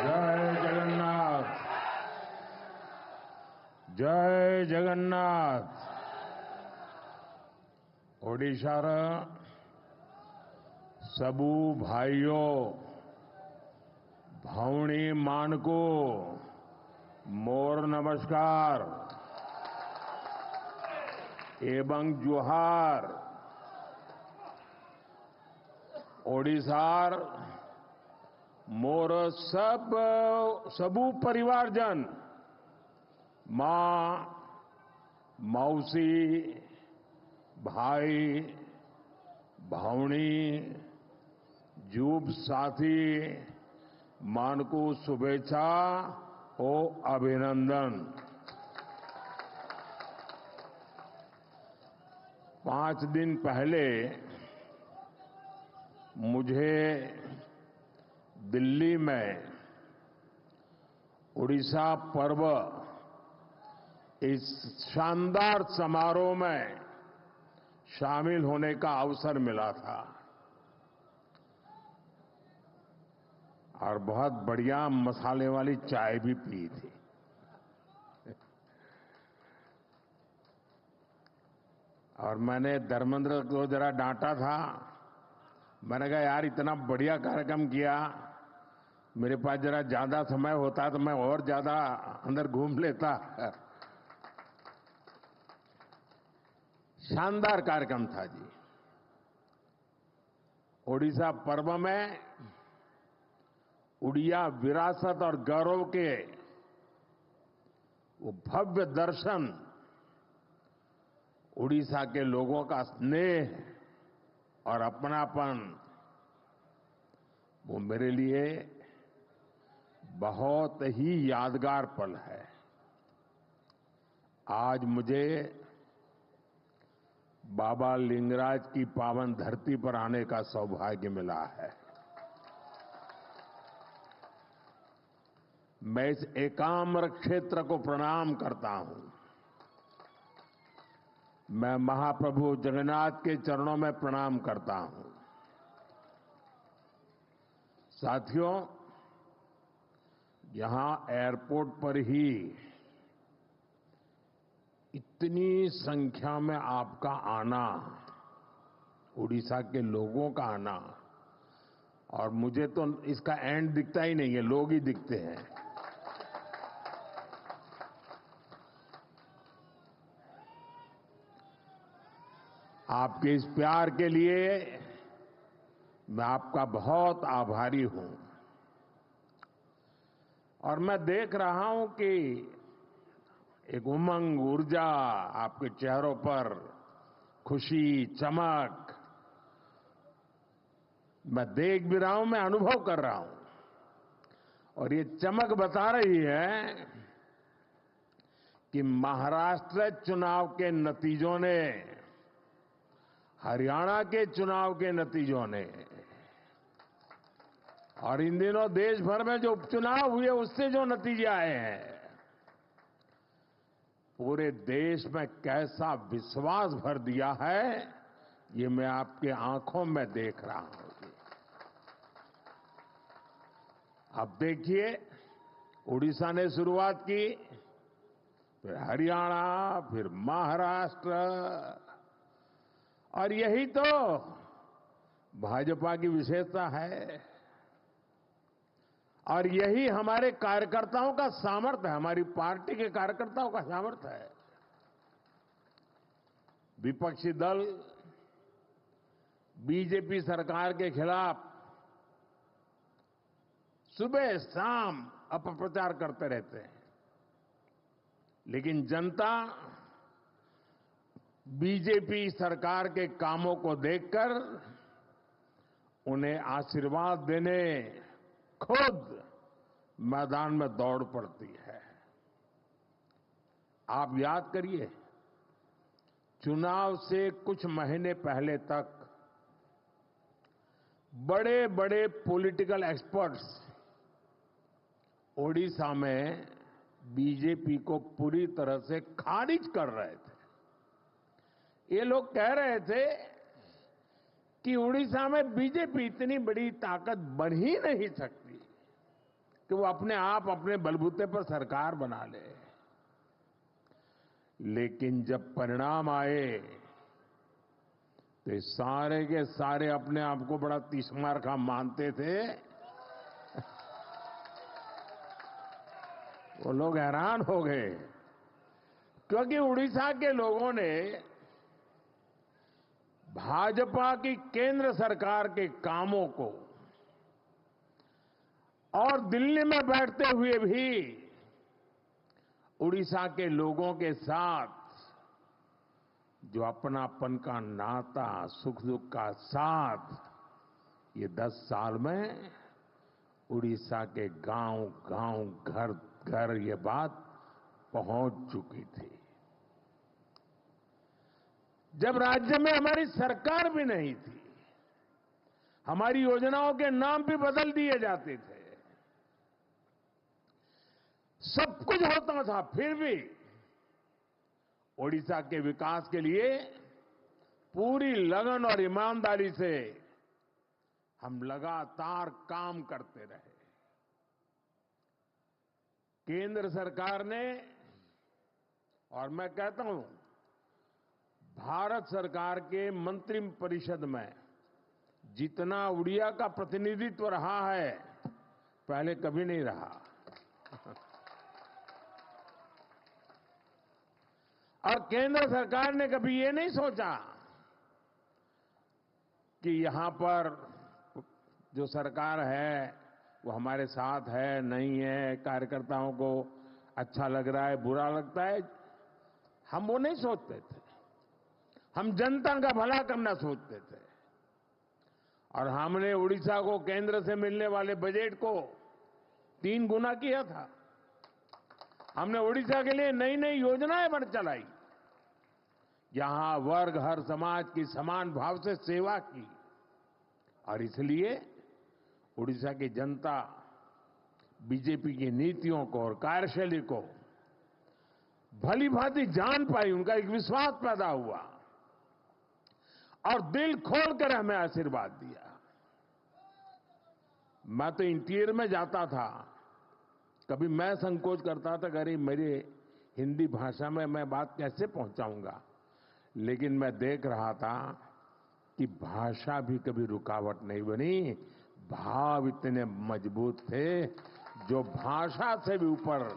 जय जगन्नाथ। जय जगन्नाथ। ओडिशार सबू भाइयों भौणी मानको मोर नमस्कार एवं जुहार। ओडिशार मोर सबू परिवारजन मां मौसी भाई भौणी जूब साथी मानकू शुभेच्छा ओ अभिनंदन। 5 दिन पहले मुझे दिल्ली में उड़ीसा पर्व इस शानदार समारोह में शामिल होने का अवसर मिला था और बहुत बढ़िया मसाले वाली चाय भी पी थी। और मैंने धर्मेंद्र को जरा डांटा था। मैंने कहा यार इतना बढ़िया कार्यक्रम किया, मेरे पास जरा ज्यादा समय होता तो मैं और ज्यादा अंदर घूम लेता। शानदार कार्यक्रम था जी। ओडिशा पर्व में उड़िया विरासत और गौरव के वो भव्य दर्शन, उड़ीसा के लोगों का स्नेह और अपनापन, वो मेरे लिए बहुत ही यादगार पल है। आज मुझे बाबा लिंगराज की पावन धरती पर आने का सौभाग्य मिला है। मैं इस एकाम्र क्षेत्र को प्रणाम करता हूं। मैं महाप्रभु जगन्नाथ के चरणों में प्रणाम करता हूं। साथियों, यहां एयरपोर्ट पर ही इतनी संख्या में आपका आना, उड़ीसा के लोगों का आना, और मुझे तो इसका एंड दिखता ही नहीं है, लोग ही दिखते हैं। आपके इस प्यार के लिए मैं आपका बहुत आभारी हूं। और मैं देख रहा हूं कि एक उमंग, ऊर्जा आपके चेहरों पर, खुशी, चमक मैं देख भी रहा हूं, मैं अनुभव कर रहा हूं। और ये चमक बता रही है कि महाराष्ट्र चुनाव के नतीजों ने, हरियाणा के चुनाव के नतीजों ने, और इन दिनों देश भर में जो उपचुनाव हुए उससे जो नतीजे आए हैं, पूरे देश में कैसा विश्वास भर दिया है, ये मैं आपके आंखों में देख रहा हूं। अब देखिए, उड़ीसा ने शुरुआत की, फिर हरियाणा, फिर महाराष्ट्र, और यही तो भाजपा की विशेषता है और यही हमारे कार्यकर्ताओं का सामर्थ्य है, हमारी पार्टी के कार्यकर्ताओं का सामर्थ्य है। विपक्षी दल बीजेपी सरकार के खिलाफ सुबह शाम अपप्रचार करते रहते हैं, लेकिन जनता बीजेपी सरकार के कामों को देखकर उन्हें आशीर्वाद देने खुद मैदान में दौड़ पड़ती है। आप याद करिए, चुनाव से कुछ महीने पहले तक बड़े बड़े पॉलिटिकल एक्सपर्ट्स ओडिशा में बीजेपी को पूरी तरह से खारिज कर रहे थे। ये लोग कह रहे थे कि उड़ीसा में बीजेपी इतनी बड़ी ताकत बन ही नहीं सकती। कि वो अपने आप अपने बलबूते पर सरकार बना ले। लेकिन जब परिणाम आए तो ये सारे के सारे अपने आप को बड़ा तीसमार खा मानते थे। वो लोग हैरान हो गए, क्योंकि उड़ीसा के लोगों ने भाजपा की केंद्र सरकार के कामों को और दिल्ली में बैठते हुए भी उड़ीसा के लोगों के साथ जो अपनापन का नाता, सुख दुख का साथ, ये 10 साल में उड़ीसा के गांव गांव, घर घर ये बात पहुंच चुकी थी। जब राज्य में हमारी सरकार भी नहीं थी, हमारी योजनाओं के नाम भी बदल दिए जाते थे, सब कुछ होता था, फिर भी ओडिशा के विकास के लिए पूरी लगन और ईमानदारी से हम लगातार काम करते रहे। केंद्र सरकार ने, और मैं कहता हूं भारत सरकार के मंत्रिपरिषद में जितना उड़िया का प्रतिनिधित्व रहा है, पहले कभी नहीं रहा। और केंद्र सरकार ने कभी ये नहीं सोचा कि यहां पर जो सरकार है वो हमारे साथ है, नहीं है, कार्यकर्ताओं को अच्छा लग रहा है, बुरा लगता है, हम वो नहीं सोचते थे। हम जनता का भला करना सोचते थे। और हमने उड़ीसा को केंद्र से मिलने वाले बजट को 3 गुना किया था। हमने उड़ीसा के लिए नई नई योजनाएं बन चलाई, यहां वर्ग हर समाज की समान भाव से सेवा की। और इसलिए उड़ीसा की जनता बीजेपी की नीतियों को और कार्यशैली को भली भांति जान पाई, उनका एक विश्वास पैदा हुआ और दिल खोलकर हमें आशीर्वाद दिया। मैं तो इंटीरियर में जाता था, कभी मैं संकोच करता था, अरे मेरी हिंदी भाषा में मैं बात कैसे पहुंचाऊंगा, लेकिन मैं देख रहा था कि भाषा भी कभी रुकावट नहीं बनी, भाव इतने मजबूत थे जो भाषा से भी ऊपर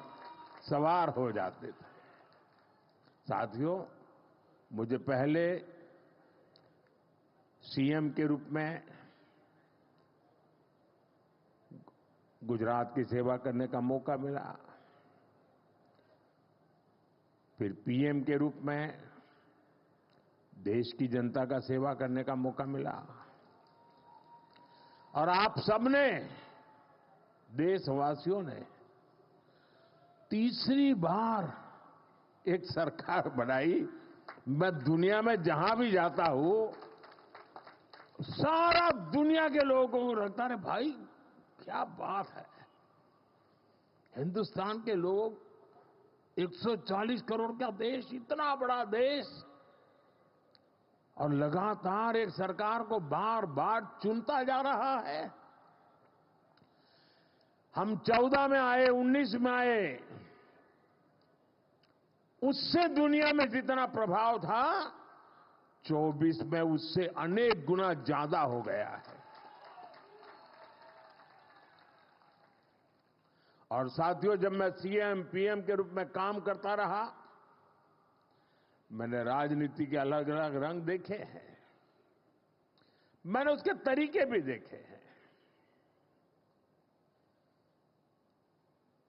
सवार हो जाते थे। साथियों, मुझे पहले सीएम के रूप में गुजरात की सेवा करने का मौका मिला, फिर पीएम के रूप में देश की जनता का सेवा करने का मौका मिला, और आप सबने, देशवासियों ने तीसरी बार एक सरकार बनाई। मैं दुनिया में जहां भी जाता हूं, सारा दुनिया के लोगों को लगता है भाई क्या बात है, हिंदुस्तान के लोग 140 करोड़ का देश, इतना बड़ा देश, और लगातार एक सरकार को बार बार चुनता जा रहा है। हम 14 में आए, 19 में आए, उससे दुनिया में जितना प्रभाव था 24 में उससे अनेक गुना ज्यादा हो गया है। और साथियों, जब मैं सीएम पीएम के रूप में काम करता रहा, मैंने राजनीति के अलग अलग रंग देखे हैं, मैंने उसके तरीके भी देखे हैं,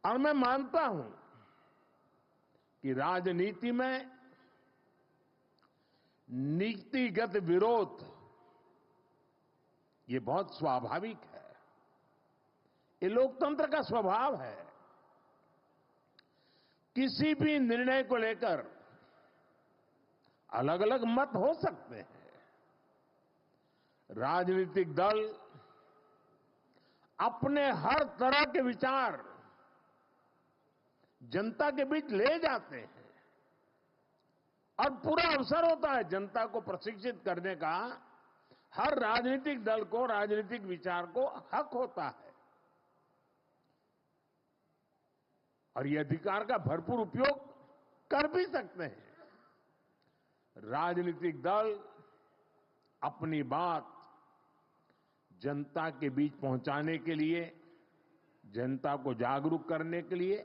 और मैं मानता हूं कि राजनीति में नीतिगत विरोध ये बहुत स्वाभाविक है, ये लोकतंत्र का स्वभाव है। किसी भी निर्णय को लेकर अलग अलग मत हो सकते हैं। राजनीतिक दल अपने हर तरह के विचार जनता के बीच ले जाते हैं, और पूरा अवसर होता है जनता को प्रशिक्षित करने का। हर राजनीतिक दल को, राजनीतिक विचार को हक होता है। और ये अधिकार का भरपूर उपयोग कर भी सकते हैं। राजनीतिक दल अपनी बात जनता के बीच पहुंचाने के लिए, जनता को जागरूक करने के लिए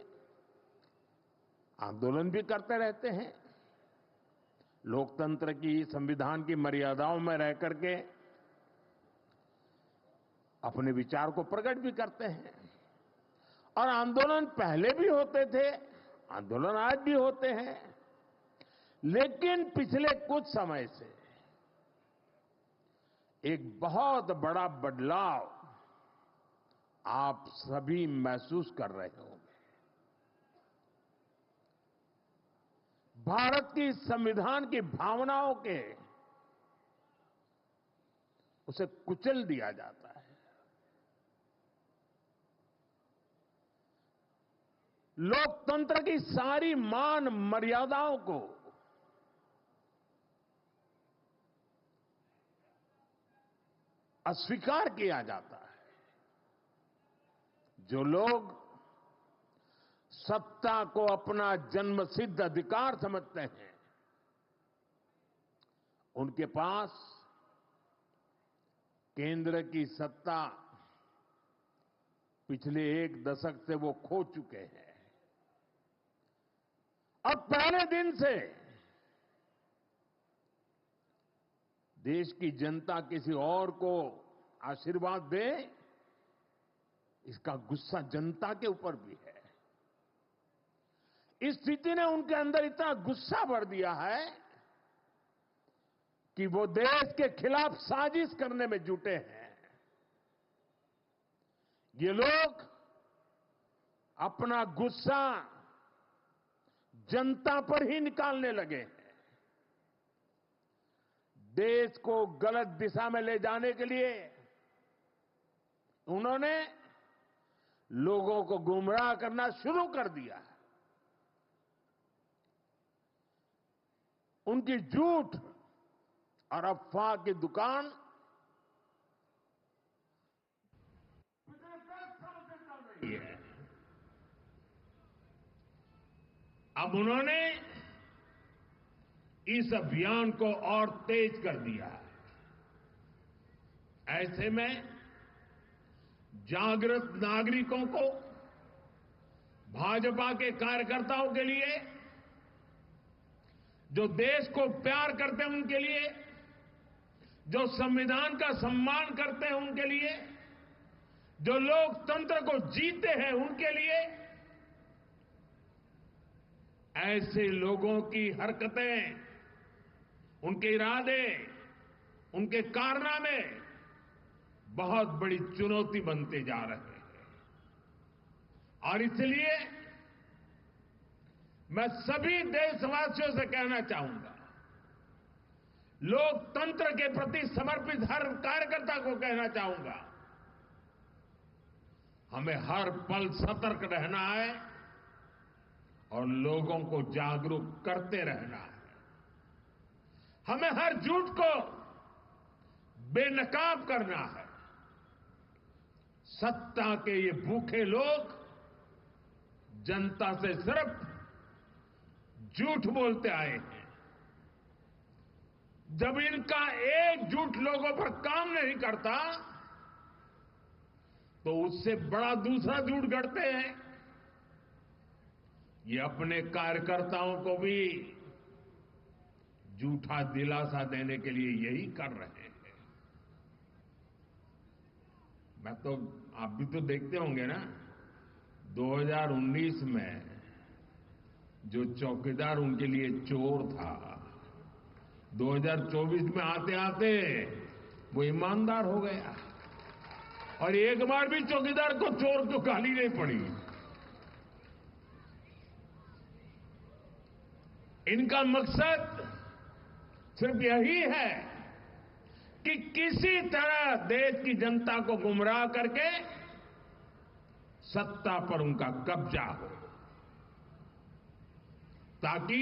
आंदोलन भी करते रहते हैं। लोकतंत्र की, संविधान की मर्यादाओं में रह करके अपने विचार को प्रकट भी करते हैं। और आंदोलन पहले भी होते थे, आंदोलन आज भी होते हैं, लेकिन पिछले कुछ समय से एक बहुत बड़ा बदलाव आप सभी महसूस कर रहे होंगे। भारत की संविधान की भावनाओं के उसे कुचल दिया जाता है। लोकतंत्र की सारी मान मर्यादाओं को अस्वीकार किया जाता है। जो लोग सत्ता को अपना जन्मसिद्ध अधिकार समझते हैं, उनके पास केंद्र की सत्ता पिछले एक दशक से वो खो चुके हैं। अब पहले दिन से देश की जनता किसी और को आशीर्वाद दे, इसका गुस्सा जनता के ऊपर भी है। इस स्थिति ने उनके अंदर इतना गुस्सा भर दिया है कि वो देश के खिलाफ साजिश करने में जुटे हैं। ये लोग अपना गुस्सा जनता पर ही निकालने लगे हैं। देश को गलत दिशा में ले जाने के लिए उन्होंने लोगों को गुमराह करना शुरू कर दिया है। उनकी झूठ और अफवाह की दुकान पिछले 10 साल से चल रही है। अब उन्होंने इस अभियान को और तेज कर दिया है। ऐसे में जागृत नागरिकों को, भाजपा के कार्यकर्ताओं के लिए, जो देश को प्यार करते हैं उनके लिए, जो संविधान का सम्मान करते हैं उनके लिए, जो लोकतंत्र को जीते हैं उनके लिए, ऐसे लोगों की हरकतें, उनके इरादे, उनके कारनामे बहुत बड़ी चुनौती बनते जा रहे हैं। और इसलिए मैं सभी देशवासियों से कहना चाहूंगा, लोकतंत्र के प्रति समर्पित हर कार्यकर्ता को कहना चाहूंगा, हमें हर पल सतर्क रहना है और लोगों को जागरूक करते रहना है। हमें हर झूठ को बेनकाब करना है। सत्ता के ये भूखे लोग जनता से सिर्फ झूठ बोलते आए हैं। जब इनका एक झूठ लोगों पर काम नहीं करता, तो उससे बड़ा दूसरा झूठ गढ़ते हैं। ये अपने कार्यकर्ताओं को भी झूठा दिलासा देने के लिए यही कर रहे हैं। मैं तो, आप भी तो देखते होंगे ना, 2019 में जो चौकीदार उनके लिए चोर था, 2024 में आते आते वो ईमानदार हो गया और एक बार भी चौकीदार को चोर तो गाली नहीं पड़ी। इनका मकसद सिर्फ यही है कि किसी तरह देश की जनता को गुमराह करके सत्ता पर उनका कब्जा हो, ताकि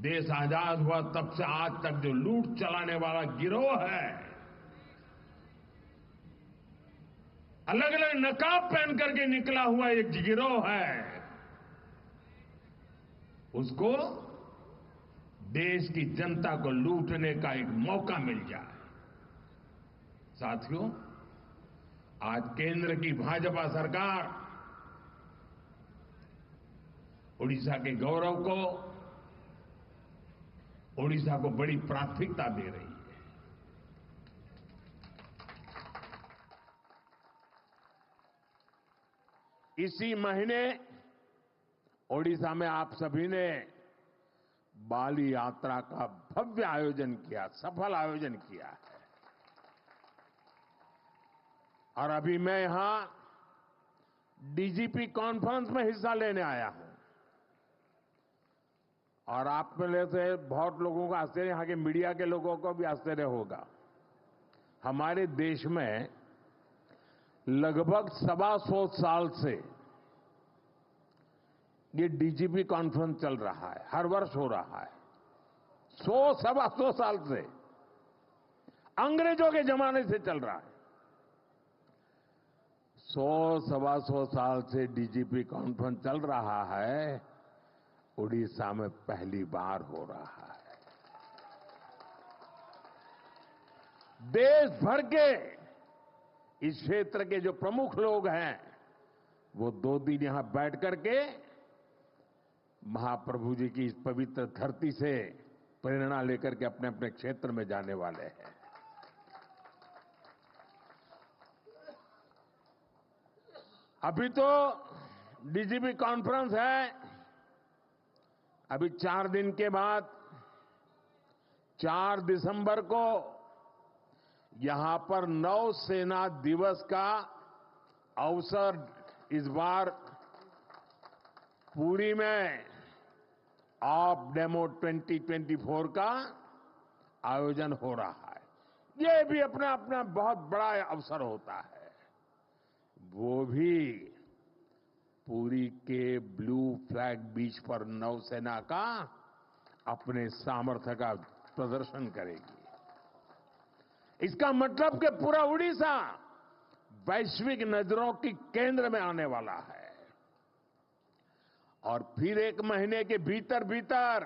देश आजाद हुआ तब से आज तक जो लूट चलाने वाला गिरोह है, अलग अलग नकाब पहन करके निकला हुआ एक गिरोह है, उसको देश की जनता को लूटने का एक मौका मिल जाए। साथियों, आज केंद्र की भाजपा सरकार उड़ीसा के गौरव को, उड़ीसा को बड़ी प्राथमिकता दे रही है। इसी महीने ओडिशा में आप सभी ने बाली यात्रा का भव्य आयोजन किया, सफल आयोजन किया है। और अभी मैं यहां डीजीपी कॉन्फ्रेंस में हिस्सा लेने आया हूं। और आप में से बहुत लोगों का आश्चर्य, यहां के मीडिया के लोगों को भी आश्चर्य होगा। हमारे देश में लगभग 125 साल से ये डीजीपी कॉन्फ्रेंस चल रहा है, हर वर्ष हो रहा है। 125 साल से, अंग्रेजों के जमाने से चल रहा है। 125 साल से डीजीपी कॉन्फ्रेंस चल रहा है, उड़ीसा में पहली बार हो रहा है। देश भर के इस क्षेत्र के जो प्रमुख लोग हैं, वो 2 दिन यहां बैठ करके महाप्रभु जी की इस पवित्र धरती से प्रेरणा लेकर के अपने अपने क्षेत्र में जाने वाले हैं। अभी तो डीजीपी कॉन्फ्रेंस है, अभी 4 दिन के बाद 4 दिसंबर को यहां पर नौसेना दिवस का अवसर इस बार पुरी में ऑफ डेमो 2024 का आयोजन हो रहा है। ये भी अपना अपना बहुत बड़ा अवसर होता है। वो भी पुरी के ब्लू फ्लैग बीच पर नौसेना का अपने सामर्थ्य का प्रदर्शन करेगी। इसका मतलब कि पूरा उड़ीसा वैश्विक नजरों की केंद्र में आने वाला है। और फिर 1 महीने के भीतर भीतर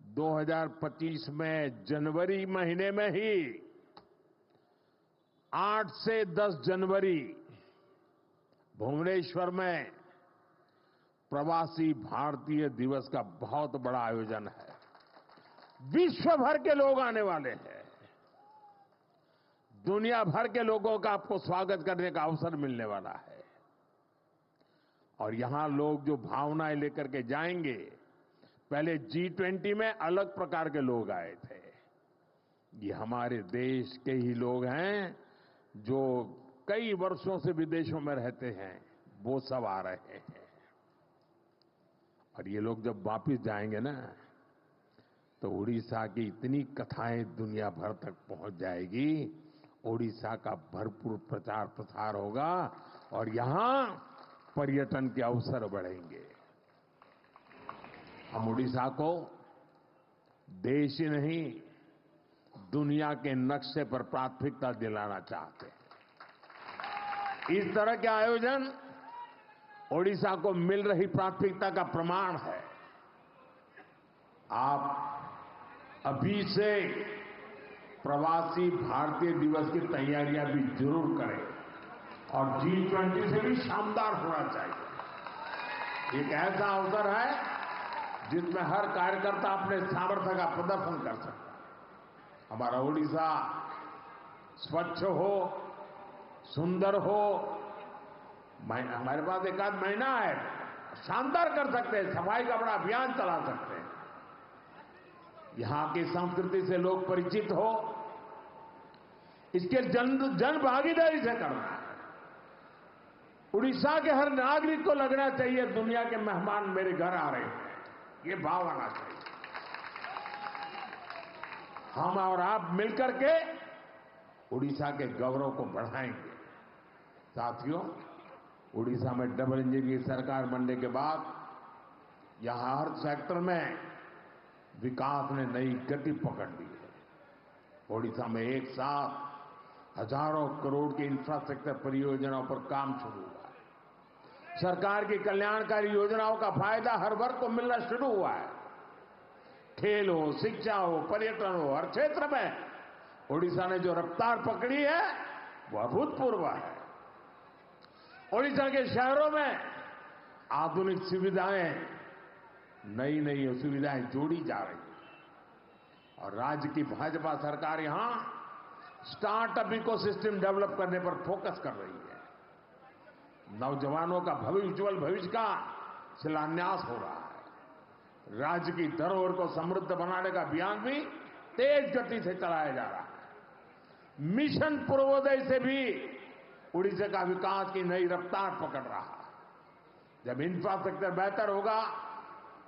2025 में जनवरी महीने में ही 8 से 10 जनवरी भुवनेश्वर में प्रवासी भारतीय दिवस का बहुत बड़ा आयोजन है। विश्व भर के लोग आने वाले हैं। दुनिया भर के लोगों का आपको स्वागत करने का अवसर मिलने वाला है। और यहां लोग जो भावनाएं लेकर के जाएंगे, पहले G20 में अलग प्रकार के लोग आए थे। ये हमारे देश के ही लोग हैं जो कई वर्षों से विदेशों में रहते हैं, वो सब आ रहे हैं। और ये लोग जब वापस जाएंगे ना, तो उड़ीसा की इतनी कथाएं दुनिया भर तक पहुंच जाएगी। उड़ीसा का भरपूर प्रचार प्रसार होगा और यहां पर्यटन के अवसर बढ़ेंगे। हम उड़ीसा को देश ही नहीं, दुनिया के नक्शे पर प्राथमिकता दिलाना चाहते हैं। इस तरह के आयोजन उड़ीसा को मिल रही प्राथमिकता का प्रमाण है। आप अभी से प्रवासी भारतीय दिवस की तैयारियां भी जरूर करें और G20 से भी शानदार होना चाहिए। एक ऐसा अवसर है जिसमें हर कार्यकर्ता अपने सामर्थ्य का प्रदर्शन कर सकता है। हमारा उड़ीसा स्वच्छ हो, सुंदर हो, हमारे पास 1 आध महीना है, शानदार कर सकते हैं, सफाई का बड़ा अभियान चला सकते हैं। यहां की संस्कृति से लोग परिचित हो, इसके जन भागीदारी से करना है। उड़ीसा के हर नागरिक को लगना चाहिए दुनिया के मेहमान मेरे घर आ रहे हैं, ये भाव आना चाहिए। हम और आप मिलकर के उड़ीसा के गौरव को बढ़ाएंगे। साथियों, उड़ीसा में डबल इंजन की सरकार बनने के बाद यहां हर सेक्टर में विकास ने नई गति पकड़ ली है। उड़ीसा में एक साथ हजारों करोड़ की इंफ्रास्ट्रक्चर परियोजनाओं पर काम शुरू हुआ है। सरकार की कल्याणकारी योजनाओं का फायदा हर वर्ग को मिलना शुरू हुआ है। खेल हो, शिक्षा हो, पर्यटन हो, हर क्षेत्र में ओडिशा ने जो रफ्तार पकड़ी है वो अभूतपूर्व है। ओडिशा के शहरों में आधुनिक सुविधाएं, नई नई सुविधाएं जोड़ी जा रही है और राज्य की भाजपा सरकार यहां स्टार्टअप इकोसिस्टम डेवलप करने पर फोकस कर रही है। नौजवानों का उज्जवल भविष्य का शिलान्यास हो रहा है। राज्य की धरोहर को समृद्ध बनाने का अभियान भी तेज गति से चलाया जा रहा है। मिशन पूर्वोदय से भी उड़ीसा का विकास की नई रफ्तार पकड़ रहा है। जब इंफ्रास्ट्रक्चर बेहतर होगा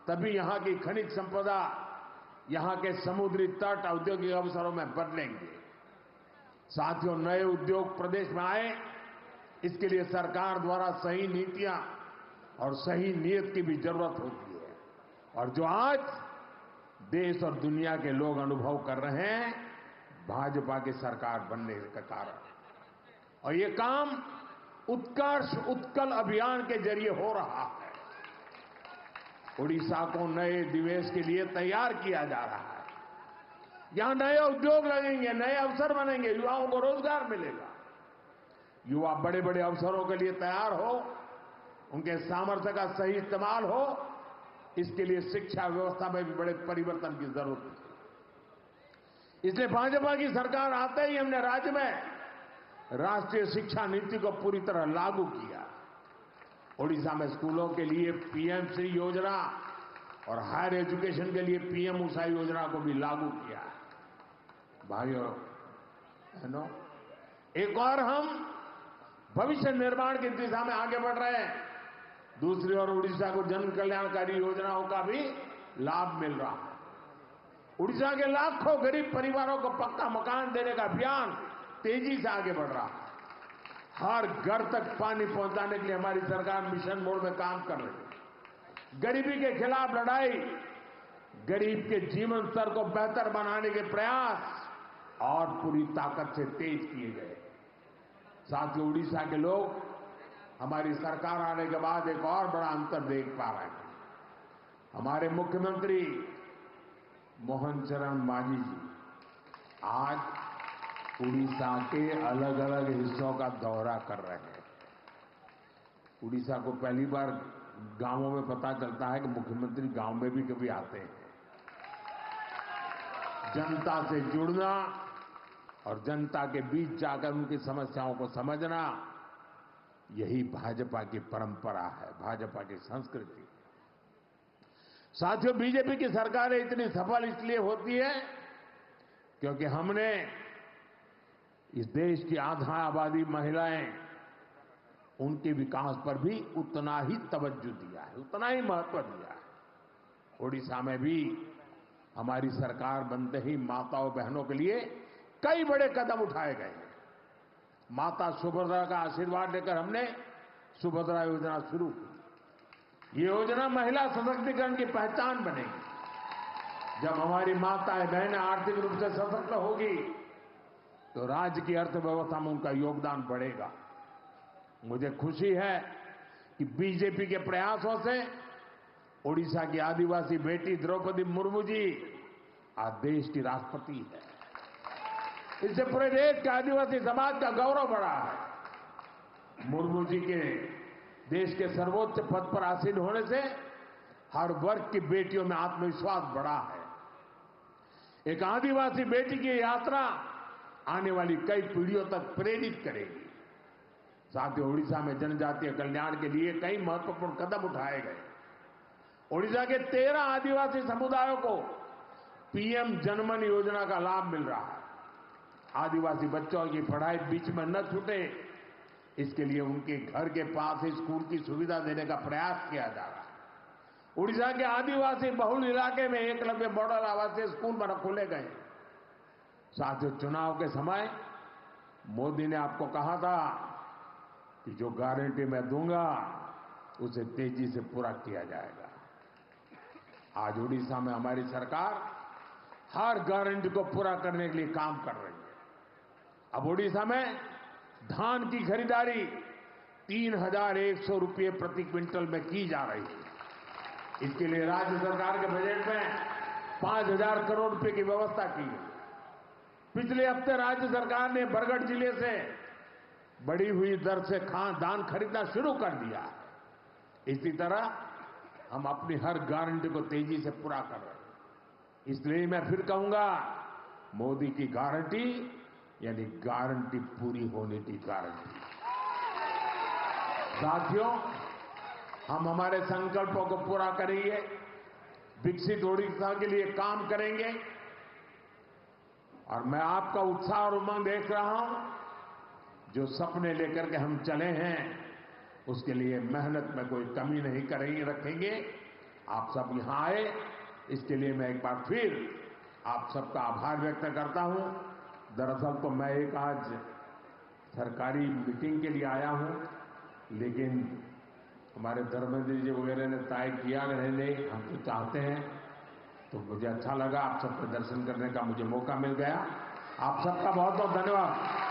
तभी यहां की खनिज संपदा, यहां के समुद्री तट औद्योगिक अवसरों में बदलेंगे। साथियों, नए उद्योग प्रदेश में आए, इसके लिए सरकार द्वारा सही नीतियां और सही नीयत की भी जरूरत होती है और जो आज देश और दुनिया के लोग अनुभव कर रहे हैं भाजपा की सरकार बनने के कारण। और ये काम उत्कर्ष उत्कल अभियान के जरिए हो रहा है। उड़ीसा को नए निवेश के लिए तैयार किया जा रहा है। यहां नए उद्योग लगेंगे, नए अवसर बनेंगे, युवाओं को रोजगार मिलेगा। युवा बड़े बड़े अवसरों के लिए तैयार हो, उनके सामर्थ्य का सही इस्तेमाल हो, इसके लिए शिक्षा व्यवस्था में भी बड़े परिवर्तन की जरूरत है। इसलिए भाजपा की सरकार आते ही हमने राज्य में राष्ट्रीय शिक्षा नीति को पूरी तरह लागू किया। ओडिशा में स्कूलों के लिए पीएम श्री योजना और हायर एजुकेशन के लिए पीएम उषा योजना को भी लागू किया। भाइयों बहनों, एक और हम भविष्य निर्माण की दिशा में आगे बढ़ रहे हैं। दूसरी ओर उड़ीसा को जन कल्याणकारी योजनाओं का भी लाभ मिल रहा है। उड़ीसा के लाखों गरीब परिवारों को पक्का मकान देने का अभियान तेजी से आगे बढ़ रहा है। हर घर तक पानी पहुंचाने के लिए हमारी सरकार मिशन मोड में काम कर रही है। गरीबी के खिलाफ लड़ाई, गरीब के जीवन स्तर को बेहतर बनाने के प्रयास और पूरी ताकत से तेज किए गए। साथियों, उड़ीसा के लोग हमारी सरकार आने के बाद एक और बड़ा अंतर देख पा रहे हैं। हमारे मुख्यमंत्री मोहन चरण मांझी जी आज उड़ीसा के अलग अलग हिस्सों का दौरा कर रहे हैं। उड़ीसा को पहली बार गांवों में पता चलता है कि मुख्यमंत्री गांव में भी कभी आते हैं। जनता से जुड़ना और जनता के बीच जाकर उनकी समस्याओं को समझना, यही भाजपा की परंपरा है, भाजपा की संस्कृति। साथियों, बीजेपी की सरकारें इतनी सफल इसलिए होती है क्योंकि हमने इस देश की आधा आबादी महिलाएं, उनके विकास पर भी उतना ही तवज्जो दिया है, उतना ही महत्व दिया है। ओडिशा में भी हमारी सरकार बनते ही माताओं बहनों के लिए कई बड़े कदम उठाए गए हैं। माता सुभद्रा का आशीर्वाद लेकर हमने सुभद्रा योजना शुरू की। ये योजना महिला सशक्तिकरण की पहचान बनेगी। जब हमारी माताएं बहनें आर्थिक रूप से सशक्त होगी तो राज्य की अर्थव्यवस्था में उनका योगदान बढ़ेगा। मुझे खुशी है कि बीजेपी के प्रयासों से ओडिशा की आदिवासी बेटी द्रौपदी मुर्मू जी आज देश की राष्ट्रपति है। इससे पूरे देश के आदिवासी समाज का गौरव बढ़ा है। मुर्मू जी के देश के सर्वोच्च पद पर आसीन होने से हर वर्ग की बेटियों में आत्मविश्वास बढ़ा है। एक आदिवासी बेटी की यात्रा आने वाली कई पीढ़ियों तक प्रेरित करेगी। साथियों, उड़ीसा में जनजातीय कल्याण के लिए कई महत्वपूर्ण कदम उठाए गए। उड़ीसा के 13 आदिवासी समुदायों को पीएम जनमन योजना का लाभ मिल रहा है। आदिवासी बच्चों की पढ़ाई बीच में न छूटे, इसके लिए उनके घर के पास ही स्कूल की सुविधा देने का प्रयास किया जा रहा है। उड़ीसा के आदिवासी बहुल इलाके में एकलव्य मॉडल आवासीय स्कूल खोले गए। साथियों, चुनाव के समय मोदी ने आपको कहा था कि जो गारंटी मैं दूंगा उसे तेजी से पूरा किया जाएगा। आज उड़ीसा में हमारी सरकार हर गारंटी को पूरा करने के लिए काम कर रही है। अब ओडिशा में धान की खरीदारी 3,100 रुपये प्रति क्विंटल में की जा रही है। इसके लिए राज्य सरकार के बजट में 5,000 करोड़ रुपए की व्यवस्था की गई। पिछले हफ्ते राज्य सरकार ने बरगढ़ जिले से बढ़ी हुई दर से धान खरीदना शुरू कर दिया। इसी तरह हम अपनी हर गारंटी को तेजी से पूरा कर रहे हैं। इसलिए मैं फिर कहूंगा, मोदी की गारंटी यानी गारंटी पूरी होने की गारंटी। साथियों, हम हमारे संकल्पों को पूरा करेंगे, विकसित ओडिशा के लिए काम करेंगे और मैं आपका उत्साह और उमंग देख रहा हूं। जो सपने लेकर के हम चले हैं उसके लिए मेहनत में कोई कमी नहीं करेंगे, रखेंगे। आप सब यहां आए, इसके लिए मैं एक बार फिर आप सबका आभार व्यक्त करता हूं। दरअसल तो मैं एक आज सरकारी मीटिंग के लिए आया हूं, लेकिन हमारे धर्मेंद्र जी वगैरह ने तय किया नहीं, हम तो चाहते हैं, तो मुझे अच्छा लगा। आप सबके दर्शन करने का मुझे मौका मिल गया। आप सबका बहुत बहुत धन्यवाद।